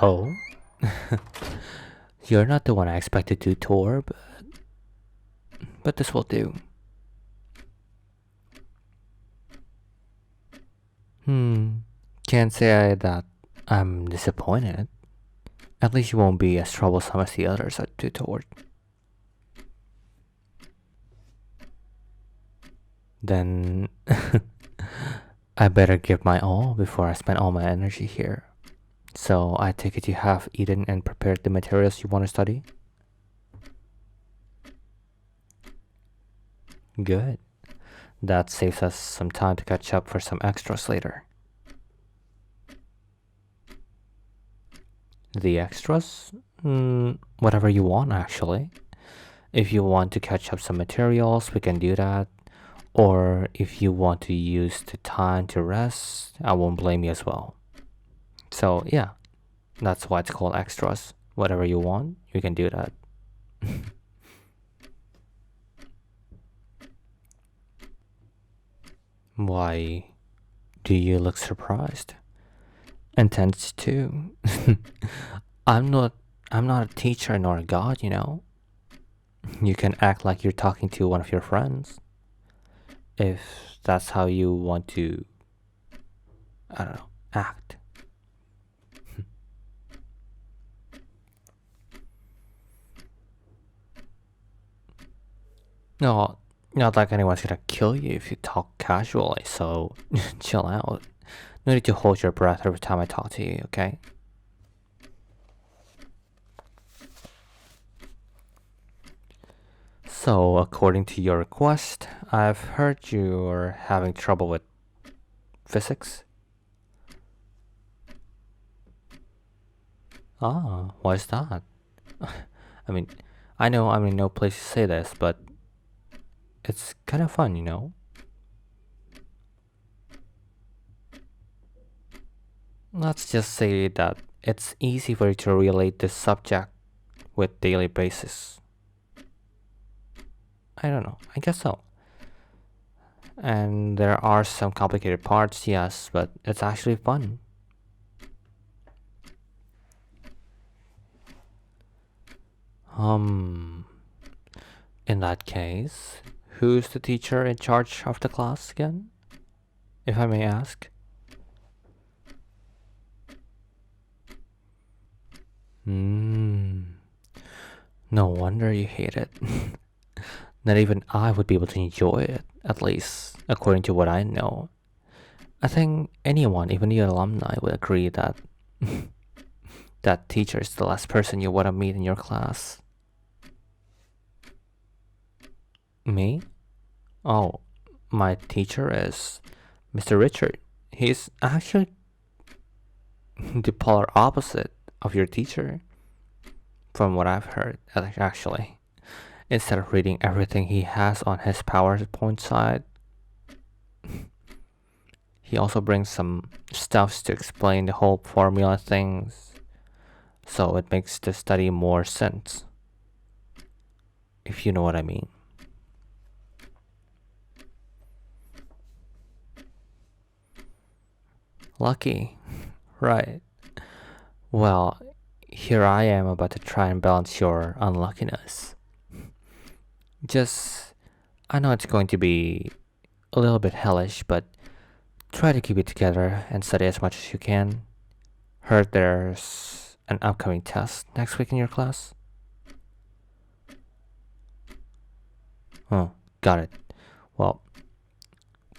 Oh? You're not the one I expected to Tutor, but this will do. Can't say that I'm disappointed. At least you won't be as troublesome as the others at Tutor. Then I better give my all before I spend all my energy here. So I take it you have eaten and prepared the materials you want to study? Good. That saves us some time to catch up for some extras later. The extras? Whatever you want, actually. If you want to catch up some materials, we can do that. Or if you want to use the time to rest, I won't blame you as well. So yeah, that's why it's called extras. Whatever you want, you can do that. Why do you look surprised? And tense too. I'm not a teacher nor a god, you know. You can act like you're talking to one of your friends. If that's how you want to, I don't know, act. No, not like anyone's gonna kill you if you talk casually, so chill out. No need to hold your breath every time I talk to you, okay? So, according to your request, I've heard you're having trouble with physics. Ah, why is that? I mean, I know I'm in no place to say this, but it's kind of fun, you know? Let's just say that it's easy for you to relate this subject with daily basis. I don't know, I guess so. And there are some complicated parts, yes, but it's actually fun. In that case, who's the teacher in charge of the class again? If I may ask. No wonder you hate it. Not even I would be able to enjoy it, at least according to what I know. I think anyone, even the alumni, would agree that that teacher is the last person you want to meet in your class. Me? Oh, my teacher is Mr. Richard. He's actually the polar opposite of your teacher, from what I've heard, actually. Instead of reading everything he has on his PowerPoint side, he also brings some stuffs to explain the whole formula things, so it makes the study more sense, if you know what I mean. Lucky, right. Well, here I am about to try and balance your unluckiness. Just, I know it's going to be a little bit hellish, but try to keep it together and study as much as you can. Heard there's an upcoming test next week in your class? Oh, got it. Well,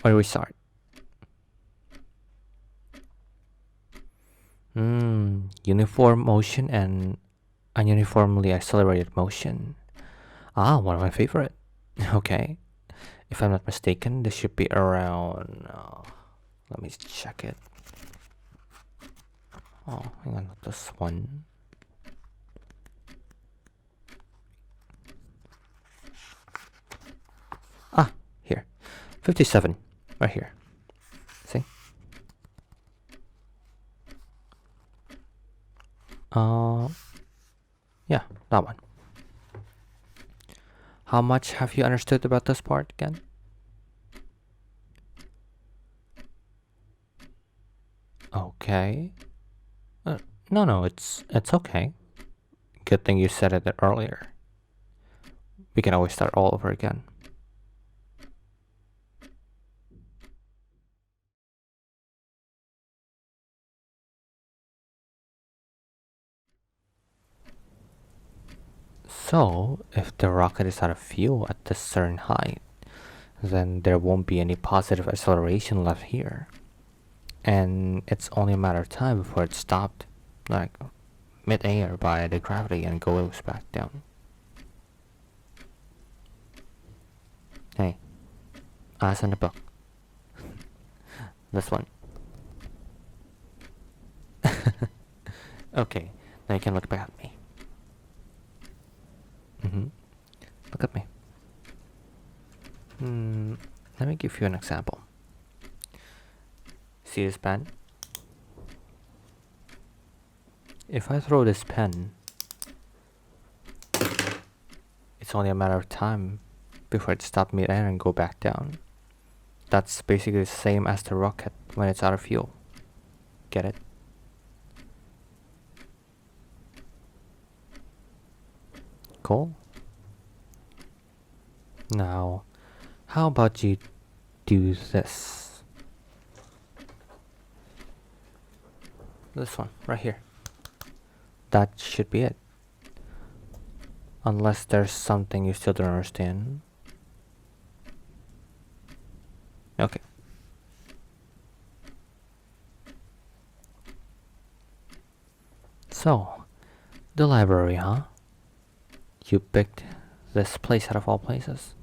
where do we start? Uniform motion and ununiformly accelerated motion. Ah, one of my favorite. Okay. If I'm not mistaken, this should be around... let me check it. Oh, hang on, not this one. Ah, here. 57. Right here. See? Yeah, that one. How much have you understood about this part again? Okay. No, it's okay. Good thing you said it earlier. We can always start all over again. So, if the rocket is out of fuel at this certain height, then there won't be any positive acceleration left here. And it's only a matter of time before it's stopped, like mid-air by the gravity and goes back down. Hey, eyes on the book. This one. Okay, now you can look back at me. Look at me. Let me give you an example. See this pen? If I throw this pen, it's only a matter of time before it stops mid-air and go back down. That's basically the same as the rocket when it's out of fuel. Get it? Cool. Now, how about you do this? This one, right here. That should be it. Unless there's something you still don't understand. Okay. So, the library, huh? You picked this place out of all places.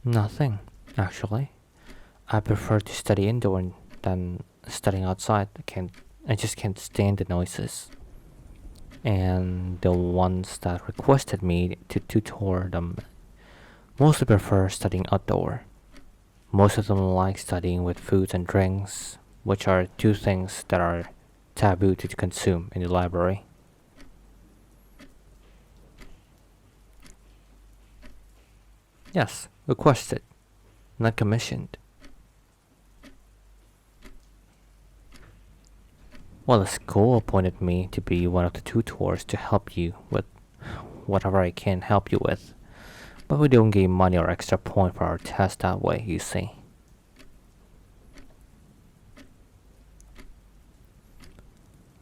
Nothing, actually. I prefer to study indoor than studying outside. I just can't stand the noises. And the ones that requested me to tutor them mostly prefer studying outdoor. Most of them like studying with foods and drinks, which are two things that are taboo to consume in the library. Yes, requested, not commissioned. Well, the school appointed me to be one of the tutors to help you with whatever I can help you with. But we don't gain money or extra point for our test that way, you see.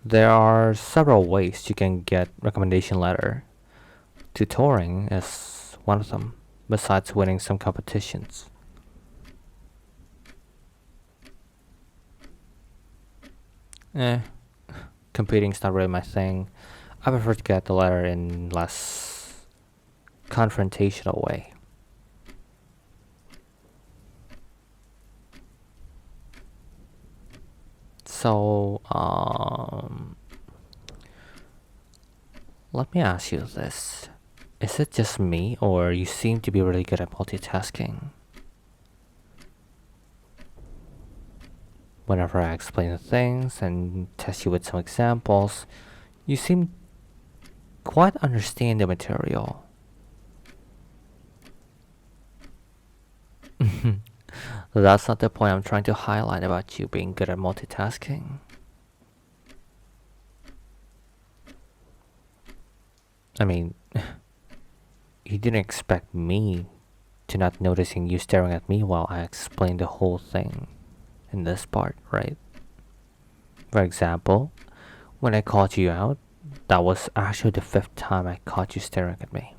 There are several ways you can get recommendation letter. Tutoring is one of them, besides winning some competitions. Eh, competing's not really my thing. I prefer to get the letter in less confrontational way. So, let me ask you this. Is it just me, or you seem to be really good at multitasking? Whenever I explain the things and test you with some examples, you seem quite understand the material. That's not the point I'm trying to highlight about you being good at multitasking. I mean, you didn't expect me to not noticing you staring at me while I explained the whole thing in this part, right? For example, when I called you out, that was actually the fifth time I caught you staring at me.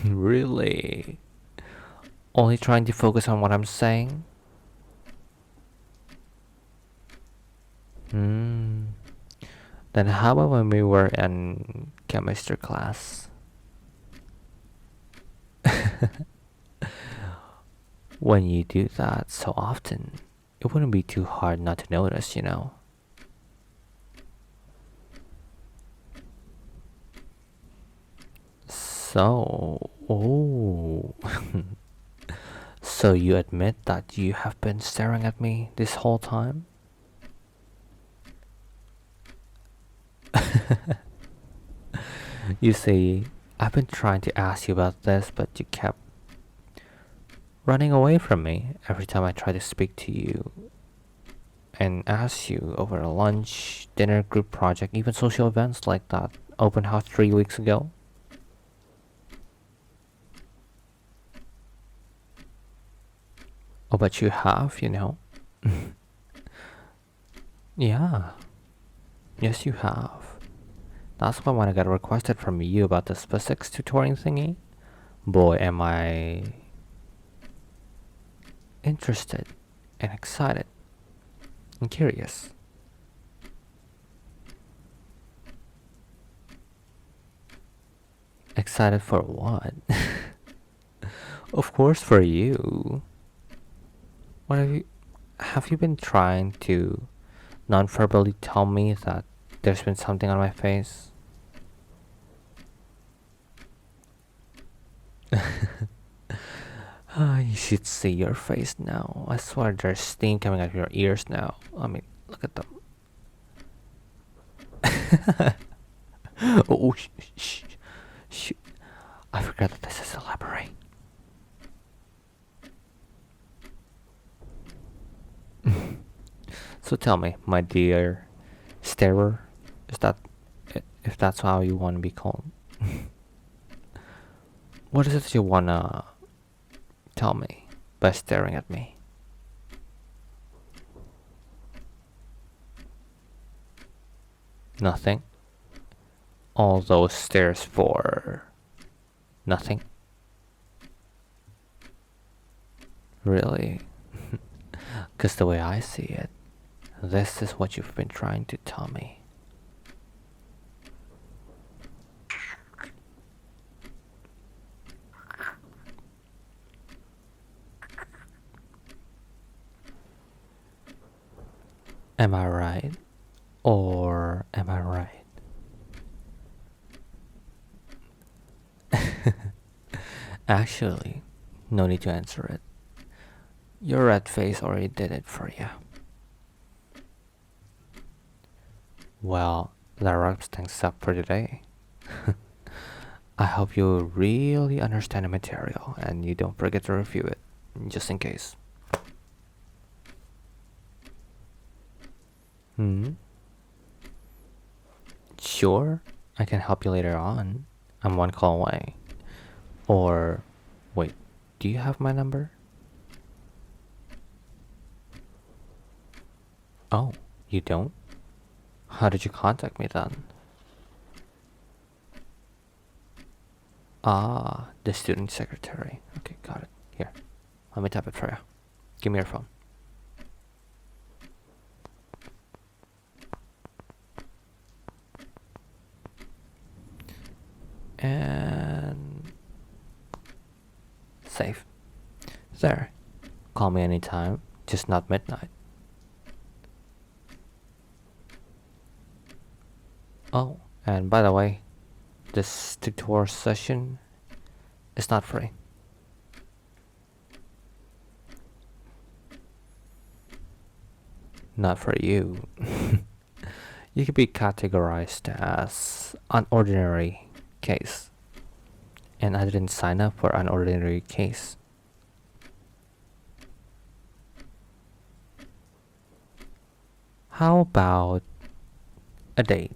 Really? Only trying to focus on what I'm saying? Then how about when we were in chemistry class? When you do that so often, it wouldn't be too hard not to notice, you know? So, oh. So you admit that you have been staring at me this whole time? You see, I've been trying to ask you about this, but you kept running away from me every time I try to speak to you and ask you over a lunch, dinner, group project, even social events like that open house 3 weeks ago. Oh, but you have, you know. Yeah, yes, you have. That's why when I got requested from you about the physics tutoring thingy, boy, am I interested and excited and curious. Excited for what? Of course, for you. What have you been trying to non-verbally tell me that there's been something on my face? You should see your face now. I swear there's steam coming out of your ears now. I mean, look at them. Oh, shh. I forgot that this is elaborate. So tell me, my dear starer, is that if that's how you want to be called? What is it you wanna tell me by staring at me? Nothing. All those stares for nothing. Really? Because the way I see it, this is what you've been trying to tell me. Am I right? Or am I right? Actually, no need to answer it. Your red face already did it for you. Well, that wraps things up for today. I hope you really understand the material and you don't forget to review it, just in case. Sure, I can help you later on. I'm one call away. Or, wait, do you have my number? Oh, you don't? How did you contact me then? Ah, the student secretary. Okay, got it. Here, let me type it for you. Give me your phone. And save. There. Call me anytime, just not midnight. Oh, and by the way, this tutor session is not free. Not for you. You could be categorized as an ordinary case. And I didn't sign up for an ordinary case. How about a date?